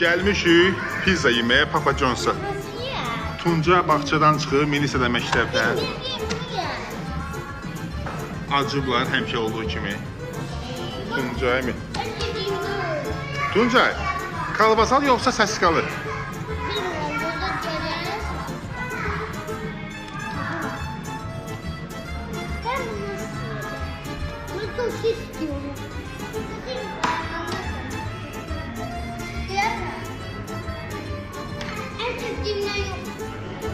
Gəlmişik pizza yeməyə Papa John's-a. Tunca bağçadan çıxır, Melisa da məktəbdən. Acıblar həmişə olduğu kimi. Tuncay mı? Tuncay, kalbasal yoxsa səskalı?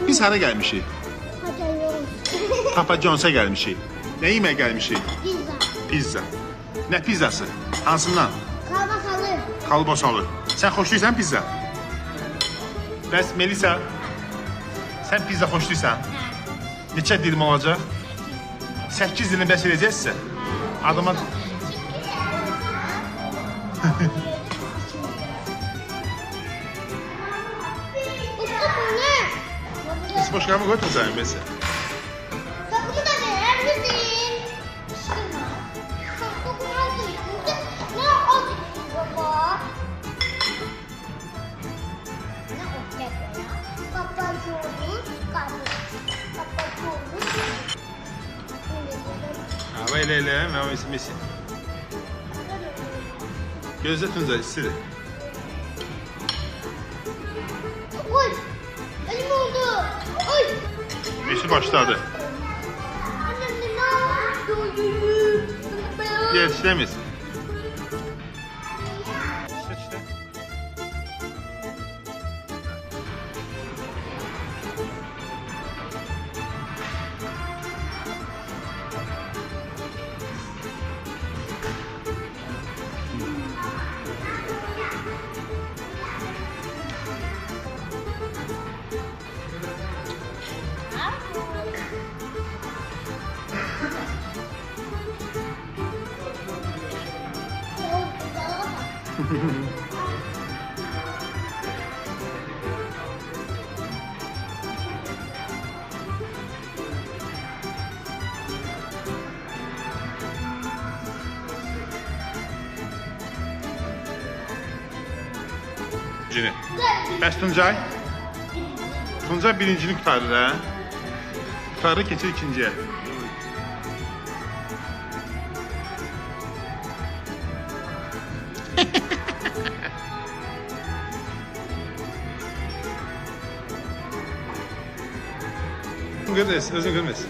Biz hara gəlmişik? Papa John's-a gəlmişik. Nə yeməyə gəlmişik? Pizza. Pizza. Nə pizzası? Hansından? Kalbasalı. Kalbasalı. Sən xoşlayırsan pizza? Bəs Melisa, sən pizza xoşlayırsan? Neçə dilim olacaq? 8 dilim bəs edəcəksə? Adama... Spoşkamı koy Tuncay'ın Melisa. Sapını da verir misin? Sapını aldım. Ne aldım baba? Ne olacak ya? Papa John's Papa John's. Ama elə, mən o ismisi. Gözlə Tuncay, istedi. Oy! Elim oldu. Oy! Meşi başladı. Annem ne yapıyor? Gel işlemiz. İşte. Birincini. Bəs Tuncay? Tuncay birincini kurtarır ha? Kurtarır, keçir ikinciye. Görmez, özün görmez.